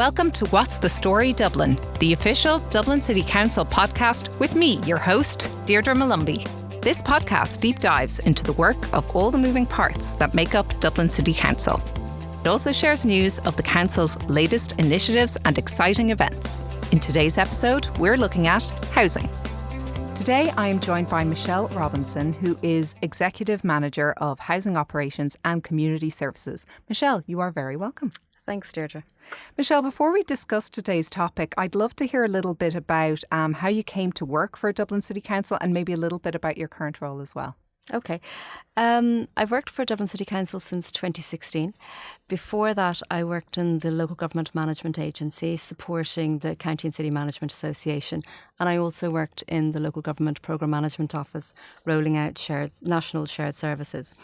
Welcome to What's the Story Dublin, the official Dublin City Council podcast with me, your host, Deirdre Malumbi. This podcast deep dives into the work of all the moving parts that make up Dublin City Council. It also shares news of the Council's latest initiatives and exciting events. In today's episode, we're looking at housing. Today, I am joined by Michelle Robinson, who is Executive Manager of Housing Operations and Community Services. Michelle, you are very welcome. Thanks, Deirdre. Michelle, before we discuss today's topic, I'd love to hear a little bit about how you came to work for Dublin City Council and maybe a little bit about your current role as well. Okay. I've worked for Dublin City Council since 2016. Before that, I worked in the Local Government Management Agency supporting the County and City Management Association. And I also worked in the Local Government Programme Management Office, rolling out national shared services.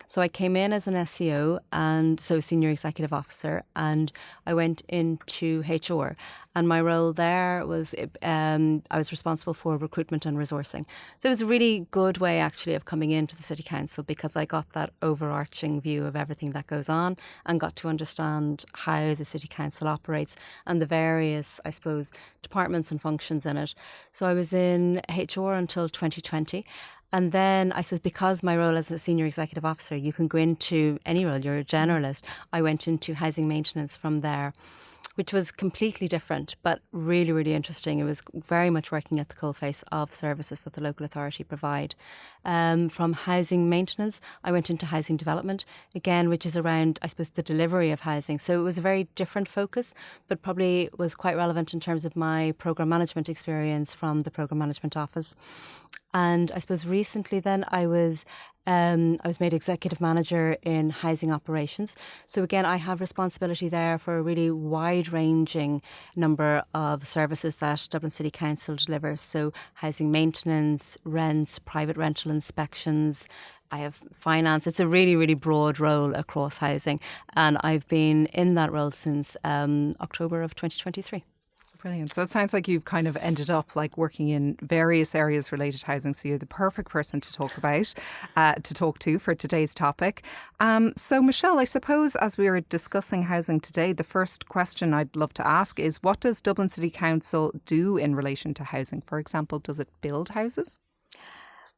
So I came in as an SEO and so Senior Executive Officer, and I went into HR. And my role there was I was responsible for recruitment and resourcing. So it was a really good way actually of coming into the City Council because I got that overarching view of everything that goes on and got to understand how the City Council operates and the various, I suppose, departments and functions in it. So I was in HR until 2020. And then I suppose because my role as a senior executive officer, you can go into any role, you're a generalist. I went into housing maintenance from there, which was completely different, but really, really interesting. It was very much working at the coalface of services that the local authority provide. From housing maintenance, I went into housing development, again, which is around, I suppose, the delivery of housing. So it was a very different focus, but probably was quite relevant in terms of my programme management experience from the Programme Management Office. And I suppose recently then I was made executive manager in housing operations. So again, I have responsibility there for a really wide-ranging number of services that Dublin City Council delivers. So housing maintenance, rents, private rental inspections. I have finance. It's a really, really broad role across housing. And I've been in that role since October of 2023. Brilliant. So it sounds like you've kind of ended up like working in various areas related to housing. So you're the perfect person to talk to for today's topic. So Michelle, I suppose as we were discussing housing today, the first question I'd love to ask is what does Dublin City Council do in relation to housing? For example, does it build houses?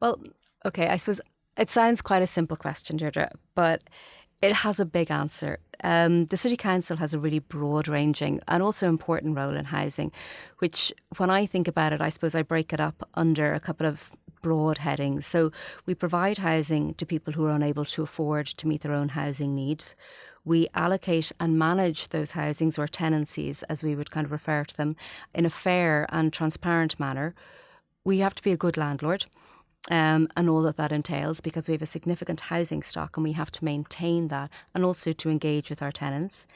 Well, okay, I suppose it sounds quite a simple question, Deirdre, but it has a big answer. The City Council has a really broad-ranging and also important role in housing, which when I think about it, I suppose I break it up under a couple of broad headings. So we provide housing to people who are unable to afford to meet their own housing needs. We allocate and manage those housings or tenancies, as we would kind of refer to them, in a fair and transparent manner. We have to be a good landlord. And all that entails because we have a significant housing stock and we have to maintain that and also to engage with our tenants.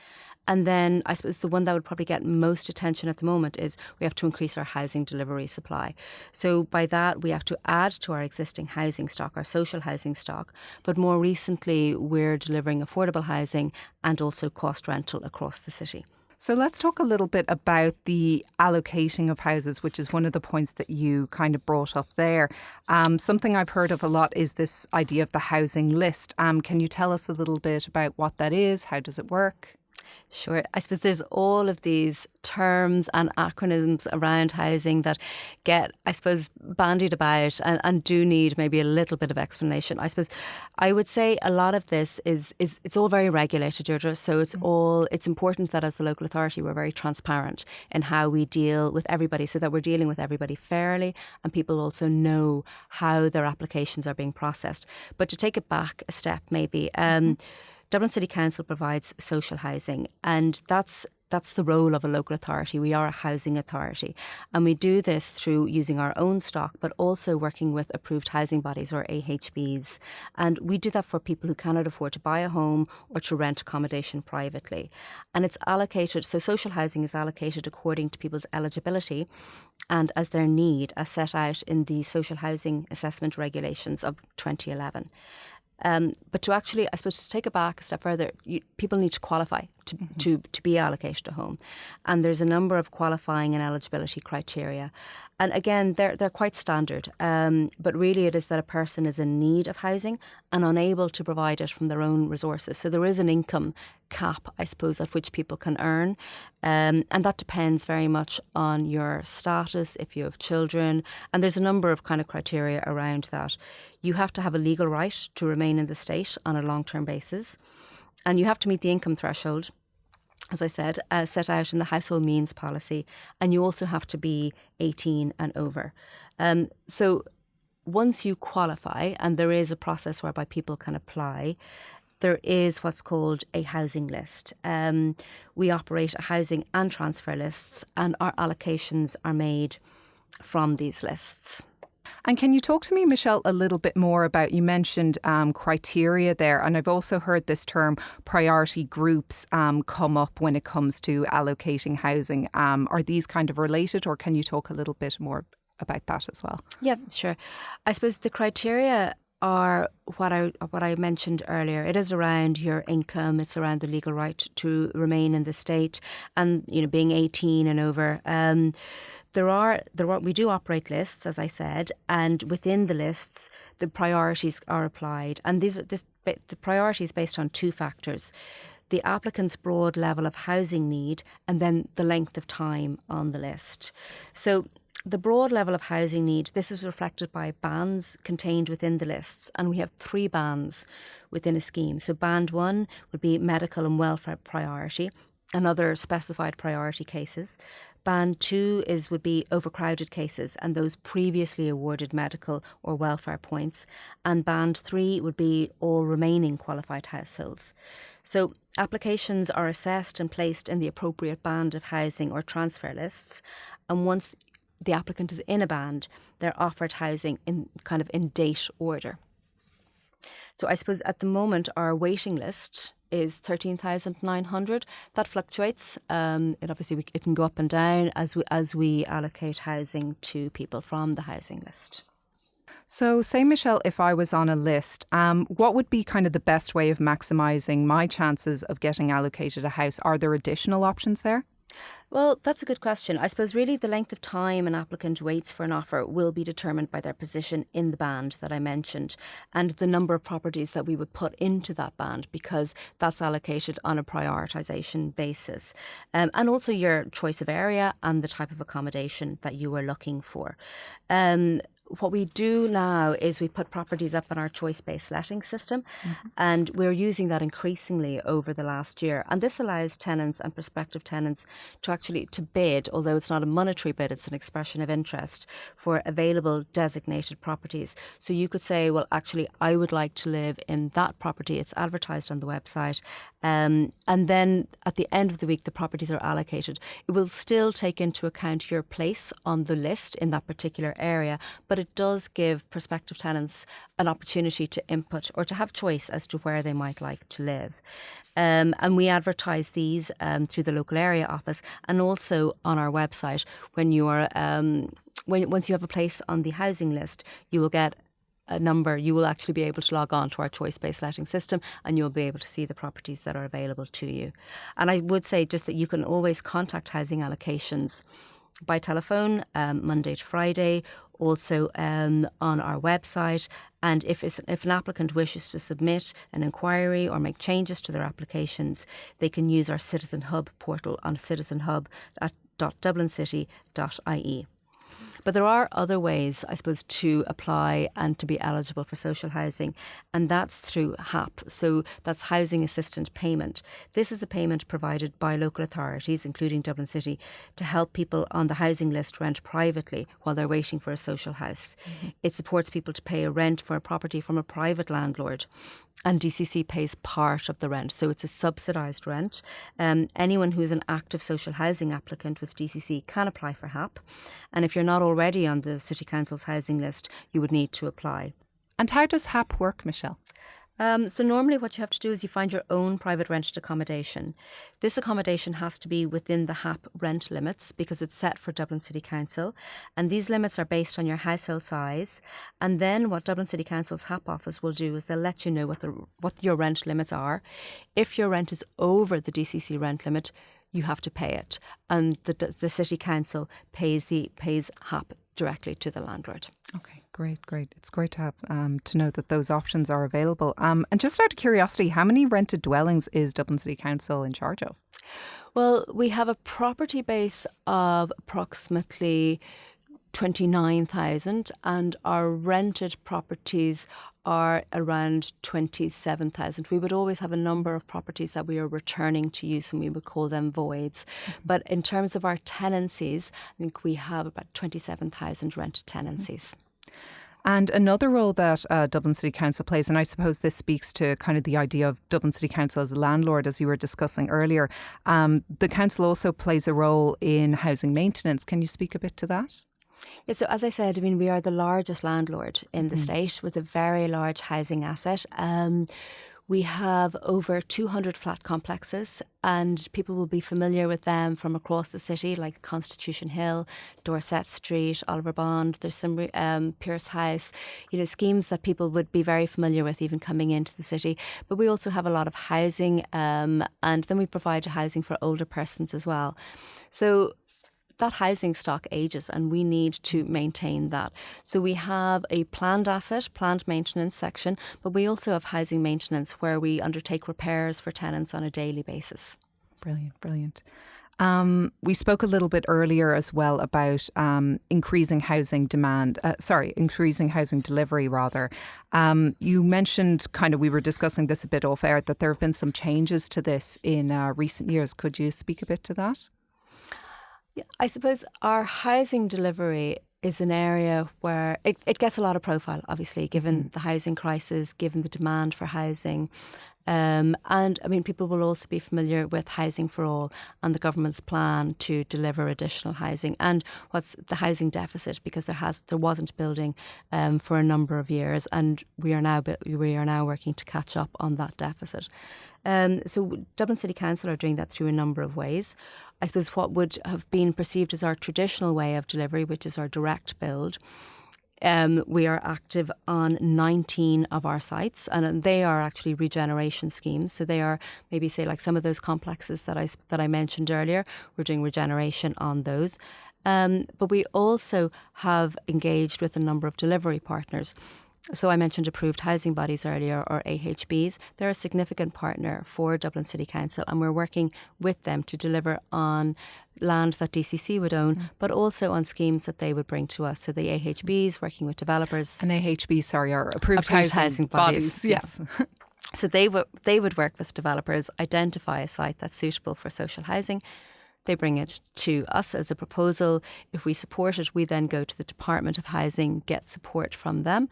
And then I suppose the one that would probably get most attention at the moment is we have to increase our housing delivery supply. So by that, we have to add to our existing housing stock, our social housing stock. But more recently, we're delivering affordable housing and also cost rental across the city. So let's talk a little bit about the allocating of houses, which is one of the points that you kind of brought up there. Something I've heard of a lot is this idea of the housing list. Can you tell us a little bit about what that is? How does it work? Sure. I suppose there's all of these terms and acronyms around housing that get, I suppose, bandied about and do need maybe a little bit of explanation. I suppose I would say a lot of this is it's all very regulated, Deirdre. So it's important that as the local authority we're very transparent in how we deal with everybody so that we're dealing with everybody fairly and people also know how their applications are being processed. But to take it back a step maybe, Dublin City Council provides social housing and that's the role of a local authority. We are a housing authority and we do this through using our own stock but also working with approved housing bodies or AHBs, and we do that for people who cannot afford to buy a home or to rent accommodation privately. And it's allocated, so social housing is allocated according to people's eligibility and as their need as set out in the Social Housing Assessment Regulations of 2011. But to actually, I suppose, to take it back a step further, people need to qualify to be allocated a home. And there's a number of qualifying and eligibility criteria. And again, they're quite standard. But really it is that a person is in need of housing and unable to provide it from their own resources. So there is an income cap, I suppose, at which people can earn. And that depends very much on your status, if you have children. And there's a number of kind of criteria around that. You have to have a legal right to remain in the state on a long-term basis. And you have to meet the income threshold, as I said, set out in the household means policy. And you also have to be 18 and over. So once you qualify, and there is a process whereby people can apply, there is what's called a housing list. We operate a housing and transfer lists, and our allocations are made from these lists. And can you talk to me, Michelle, a little bit more about, you mentioned criteria there, and I've also heard this term priority groups come up when it comes to allocating housing. Are these kind of related, or can you talk a little bit more about that as well? Yeah, sure. I suppose the criteria are what I mentioned earlier. It is around your income. It's around the legal right to remain in the state, and being 18 and over. We do operate lists, as I said, and within the lists, the priorities are applied, and the priority is based on two factors: the applicant's broad level of housing need, and then the length of time on the list. So the broad level of housing need, this is reflected by bands contained within the lists, and we have 3 bands within a scheme. So band 1 would be medical and welfare priority and other specified priority cases. Band 2 would be overcrowded cases and those previously awarded medical or welfare points. And band 3 would be all remaining qualified households. So applications are assessed and placed in the appropriate band of housing or transfer lists. And once the applicant is in a band, they're offered housing in date order. So I suppose at the moment our waiting list is 13,900. That fluctuates. It can go up and down as we allocate housing to people from the housing list. So say, Michelle, if I was on a list, what would be kind of the best way of maximising my chances of getting allocated a house? Are there additional options there? Well, that's a good question. I suppose really the length of time an applicant waits for an offer will be determined by their position in the band that I mentioned and the number of properties that we would put into that band, because that's allocated on a prioritisation basis. And also your choice of area and the type of accommodation that you are looking for. What we do now is we put properties up on our choice-based letting system, and we're using that increasingly over the last year. And this allows tenants and prospective tenants to bid, although it's not a monetary bid, it's an expression of interest for available designated properties. So you could say, well, actually, I would like to live in that property. It's advertised on the website. And then at the end of the week, the properties are allocated. It will still take into account your place on the list in that particular area, but it does give prospective tenants an opportunity to input or to have choice as to where they might like to live. And we advertise these through the local area office and also on our website. When you are once you have a place on the housing list, you will get a number. You will actually be able to log on to our choice-based letting system and you'll be able to see the properties that are available to you. And I would say just that you can always contact housing allocations by telephone, Monday to Friday, also on our website. And if an applicant wishes to submit an inquiry or make changes to their applications, they can use our Citizen Hub portal on citizenhub.dublincity.ie. But there are other ways, I suppose, to apply and to be eligible for social housing, and that's through HAP. So that's Housing Assistance Payment. This is a payment provided by local authorities, including Dublin City, to help people on the housing list rent privately while they're waiting for a social house. It supports people to pay a rent for a property from a private landlord. And DCC pays part of the rent, so it's a subsidised rent. Anyone who is an active social housing applicant with DCC can apply for HAP. And if you're not already on the City Council's housing list, you would need to apply. And how does HAP work, Michelle? So normally what you have to do is you find your own private rented accommodation. This accommodation has to be within the HAP rent limits because it's set for Dublin City Council. And these limits are based on your household size. And then what Dublin City Council's HAP office will do is they'll let you know what your rent limits are. If your rent is over the DCC rent limit, you have to pay it. And the City Council pays HAP directly to the landlord. Okay, great. It's great to have to know that those options are available. And just out of curiosity, how many rented dwellings is Dublin City Council in charge of? Well, we have a property base of approximately 29,000 and our rented properties are around 27,000. We would always have a number of properties that we are returning to use and we would call them voids. But in terms of our tenancies, I think we have about 27,000 rented tenancies. And another role that Dublin City Council plays, and I suppose this speaks to kind of the idea of Dublin City Council as a landlord, as you were discussing earlier, the council also plays a role in housing maintenance. Can you speak a bit to that? Yeah, so as I said, I mean, we are the largest landlord in the state with a very large housing asset. We have over 200 flat complexes and people will be familiar with them from across the city, like Constitution Hill, Dorset Street, Oliver Bond. There's some Pierce House, schemes that people would be very familiar with even coming into the city. But we also have a lot of housing and then we provide housing for older persons as well. So that housing stock ages and we need to maintain that. So we have a planned maintenance section, but we also have housing maintenance where we undertake repairs for tenants on a daily basis. Brilliant. We spoke a little bit earlier as well about increasing housing delivery rather. You mentioned we were discussing this a bit off air, that there have been some changes to this in recent years. Could you speak a bit to that? I suppose our housing delivery is an area where it gets a lot of profile, obviously, given the housing crisis, given the demand for housing. And I mean, people will also be familiar with Housing for All and the government's plan to deliver additional housing and what's the housing deficit, because there wasn't building for a number of years, and we are now working to catch up on that deficit. So Dublin City Council are doing that through a number of ways. I suppose what would have been perceived as our traditional way of delivery, which is our direct build. We are active on 19 of our sites, and they are actually regeneration schemes. So they are maybe say like some of those complexes that I mentioned earlier. We're doing regeneration on those. But we also have engaged with a number of delivery partners. So I mentioned approved housing bodies earlier, or AHBs. They're a significant partner for Dublin City Council and we're working with them to deliver on land that DCC would own, but also on schemes that they would bring to us. So the AHBs working with developers. And AHBs, are approved housing bodies. Yes. So they would work with developers, identify a site that's suitable for social housing. They bring it to us as a proposal. If we support it, we then go to the Department of Housing, get support from them,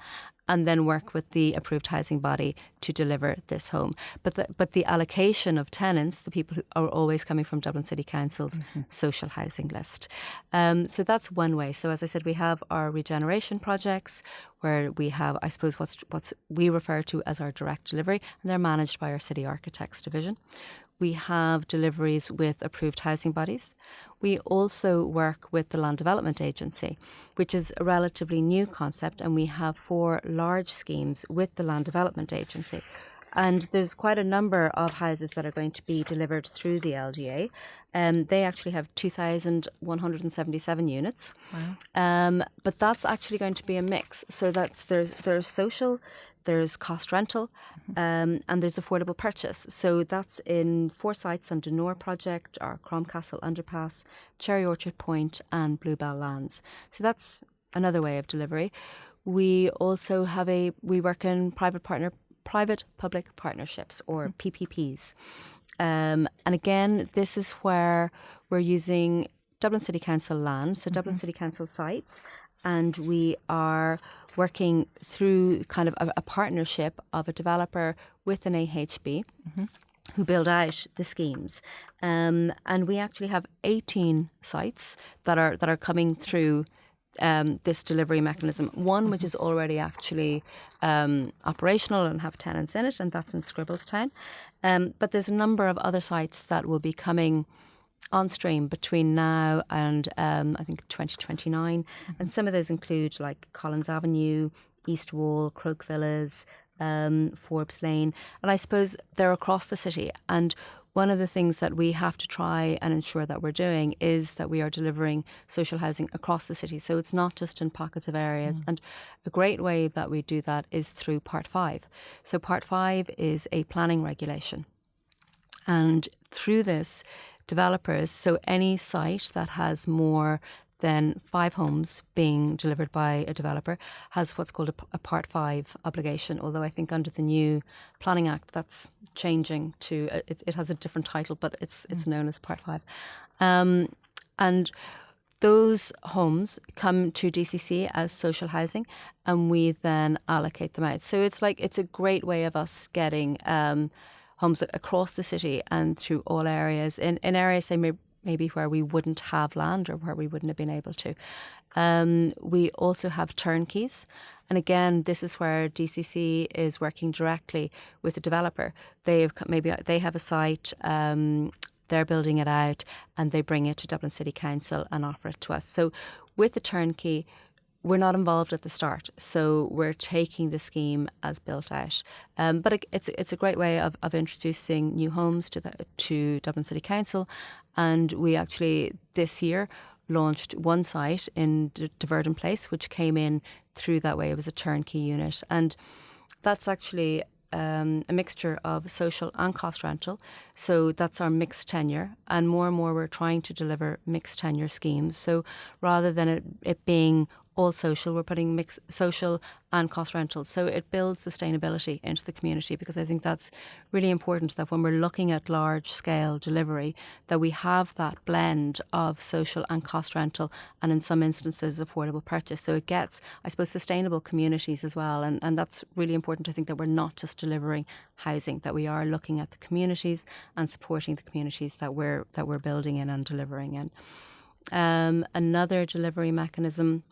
and then work with the approved housing body to deliver this home. But the allocation of tenants, the people who are always coming from Dublin City Council's social housing list. So that's one way. So as I said, we have our regeneration projects where we have, I suppose, what's we refer to as our direct delivery, and they're managed by our City Architects division. We have deliveries with approved housing bodies. We also work with the Land Development Agency, which is a relatively new concept, and we have 4 large schemes with the Land Development Agency. And there's quite a number of houses that are going to be delivered through the LDA. They actually have 2,177 units. Wow. But that's actually going to be a mix. So there's social, there's cost rental, and there's affordable purchase. So that's in 4 sites on Dunor Project, our Cromcastle Underpass, Cherry Orchard Point and Bluebell Lands. So that's another way of delivery. We also have we work in private-public partnerships, or PPPs. And again, this is where we're using Dublin City Council land, so Dublin City Council sites, and we are working through kind of a partnership of a developer with an AHB who build out the schemes. And we actually have 18 sites that are coming through this delivery mechanism. One which is already actually operational and have tenants in it, and that's in Scribbletown. But there's a number of other sites that will be coming on stream between now and I think 2029. And some of those include like Collins Avenue, East Wall, Croke Villas, Forbes Lane. And I suppose they're across the city. And one of the things that we have to try and ensure that we're doing is that we are delivering social housing across the city. So it's not just in pockets of areas. And a great way that we do that is through Part 5. So Part 5 is a planning regulation. And through this, developers, so any site that has more than 5 homes being delivered by a developer has what's called a Part 5 obligation, although I think under the new Planning Act that's changing to, it has a different title, but it's known as Part 5. And those homes come to DCC as social housing, and we then allocate them out. So it's a great way of us getting homes across the city and through all areas, in areas, say, maybe where we wouldn't have land or where we wouldn't have been able to. We also have turnkeys. And again, this is where DCC is working directly with the developer. They have a site, they're building it out, and they bring it to Dublin City Council and offer it to us. So with the turnkey, we're not involved at the start, so we're taking the scheme as built out. But it's a great way of introducing new homes to Dublin City Council, and we actually this year launched one site in De Verdon Place, which came in through that way. It was a turnkey unit, and that's actually a mixture of social and cost rental. So that's our mixed tenure, and more we're trying to deliver mixed tenure schemes. So rather than it being all social, we're putting mixed social and cost rental. So it builds sustainability into the community, because I think that's really important, that when we're looking at large scale delivery, that we have that blend of social and cost rental, and in some instances affordable purchase. So it gets, I suppose, sustainable communities as well. And that's really important, I think, that we're not just delivering housing, that we are looking at the communities and supporting the communities that we're building in and delivering in. Another delivery mechanism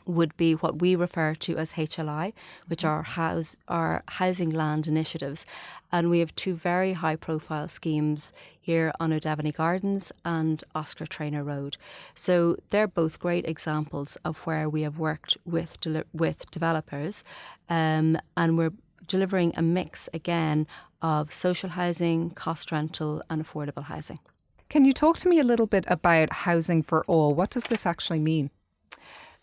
would be what we refer to as HLI, which are housing land initiatives. And we have 2 very high profile schemes here on O'Devaney Gardens and Oscar Traynor Road. So they're both great examples of where we have worked with developers, and we're delivering a mix again of social housing, cost rental and affordable housing. Can you talk to me a little bit about Housing for All? What does this actually mean?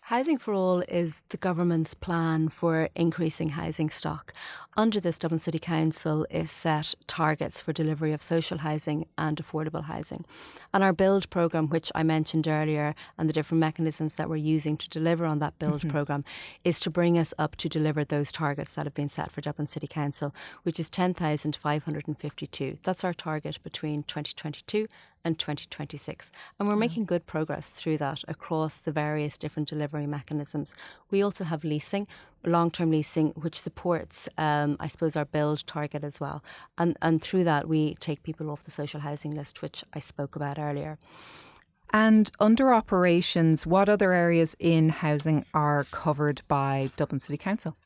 Housing for All is the government's plan for increasing housing stock. Under this, Dublin City Council is set targets for delivery of social housing and affordable housing. And our build programme, which I mentioned earlier, and the different mechanisms that we're using to deliver on that build programme, is to bring us up to deliver those targets that have been set for Dublin City Council, which is 10,552. That's our target between 2022 and 2026. And we're making good progress through that across the various different delivery mechanisms. We also have leasing, long-term leasing, which supports, I suppose, our build target as well. And through that, we take people off the social housing list, which I spoke about earlier. And under operations, what other areas in housing are covered by Dublin City Council?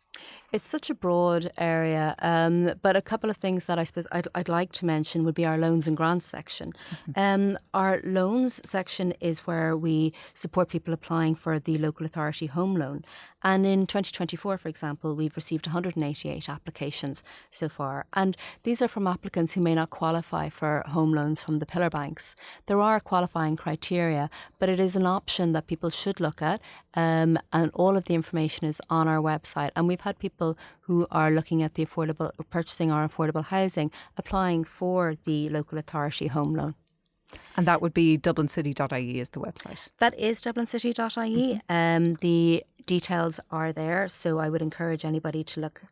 It's such a broad area, but a couple of things that I suppose I'd like to mention would be our loans and grants section. Our loans section is where we support people applying for the local authority home loan. And in 2024, for example, we've received 188 applications so far. And these are from applicants who may not qualify for home loans from the pillar banks. There are qualifying criteria, but it is an option that people should look at. And all of the information is on our website. And we've had people who are looking at the purchasing our affordable housing, applying for the local authority home loan. And that would be dublincity.ie is the website. That is dublincity.ie. The details are there, so I would encourage anybody to look,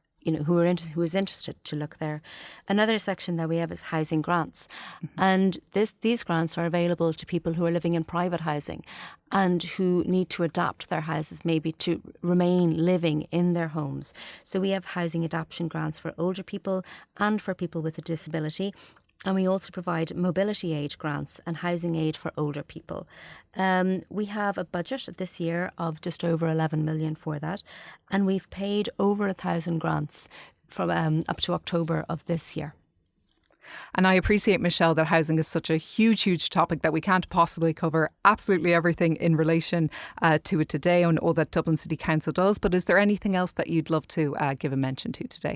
who is interested to look there. Another section that we have is housing grants, and these grants are available to people who are living in private housing and who need to adapt their houses maybe to remain living in their homes. So we have housing adaptation grants for older people and for people with a disability. And we also provide mobility aid grants and housing aid for older people. We have a budget this year of just over 11 million for that. And we've paid over 1,000 grants from up to October of this year. And I appreciate, Michelle, that housing is such a huge, huge topic that we can't possibly cover absolutely everything in relation to it today and all that Dublin City Council does. But is there anything else that you'd love to give a mention to today?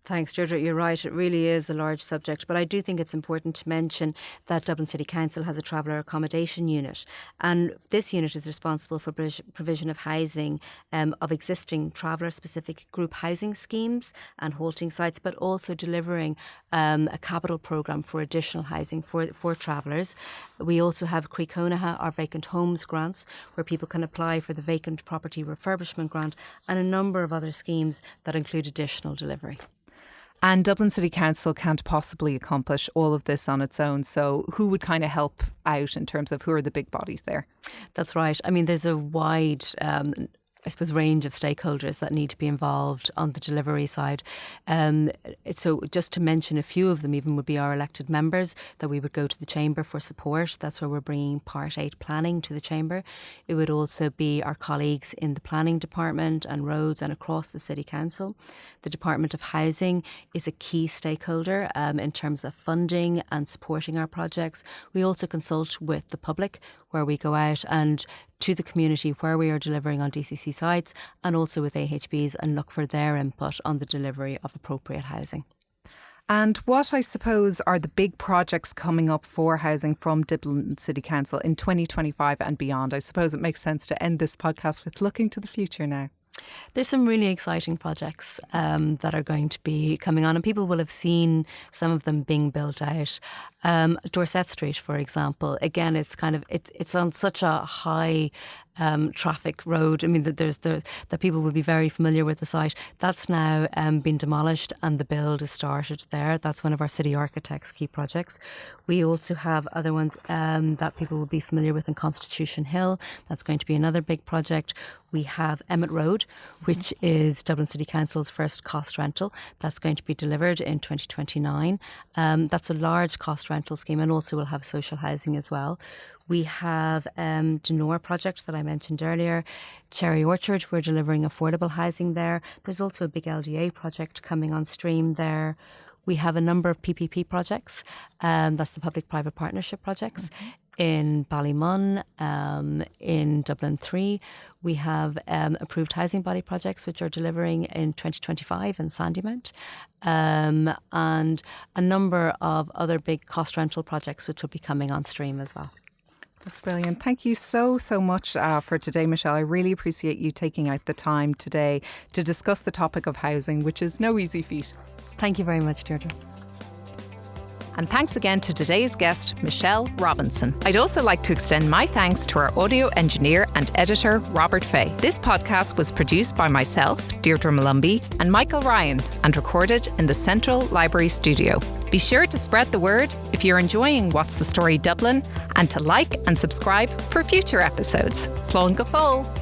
Thanks, Deirdre. You're right. It really is a large subject. But I do think it's important to mention that Dublin City Council has a traveller accommodation unit. And this unit is responsible for provision of housing of existing traveller-specific group housing schemes and halting sites, but also delivering a capital programme for additional housing for travellers. We also have Críochnaithe, our vacant homes grants, where people can apply for the vacant property refurbishment grant, and a number of other schemes that include additional delivery. And Dublin City Council can't possibly accomplish all of this on its own. So who would kind of help out in terms of who are the big bodies there? That's right. I mean, there's a wide range of stakeholders that need to be involved on the delivery side. So just to mention a few of them even would be our elected members that we would go to the Chamber for support. That's where we're bringing Part 8 planning to the Chamber. It would also be our colleagues in the Planning Department and Roads and across the City Council. The Department of Housing is a key stakeholder in terms of funding and supporting our projects. We also consult with the public, where we go out and to the community where we are delivering on DCC sites, and also with AHBs, and look for their input on the delivery of appropriate housing. And what, I suppose, are the big projects coming up for housing from Dublin City Council in 2025 and beyond? I suppose it makes sense to end this podcast with looking to the future now. There's some really exciting projects that are going to be coming on, and people will have seen some of them being built out. Dorset Street, for example, again, it's on such a high traffic road. I mean, that people will be very familiar with the site. That's now been demolished and the build is started there. That's one of our city architects' key projects. We also have other ones that people will be familiar with in Constitution Hill. That's going to be another big project. We have Emmett Road, which is Dublin City Council's first cost rental. That's going to be delivered in 2029. That's a large cost rental scheme, and also will have social housing as well. We have Denore project that I mentioned earlier. Cherry Orchard, we're delivering affordable housing there. There's also a big LDA project coming on stream there. We have a number of PPP projects. That's the public-private partnership projects. In Ballymun, in Dublin 3. We have approved housing body projects which are delivering in 2025 in Sandymount, and a number of other big cost rental projects which will be coming on stream as well. That's brilliant. Thank you so much for today, Michelle. I really appreciate you taking out the time today to discuss the topic of housing, which is no easy feat. Thank you very much, Deirdre. And thanks again to today's guest, Michelle Robinson. I'd also like to extend my thanks to our audio engineer and editor, Robert Fay. This podcast was produced by myself, Deirdre Malumbi, and Michael Ryan, and recorded in the Central Library Studio. Be sure to spread the word if you're enjoying What's the Story Dublin, and to like and subscribe for future episodes. Slán go fóill.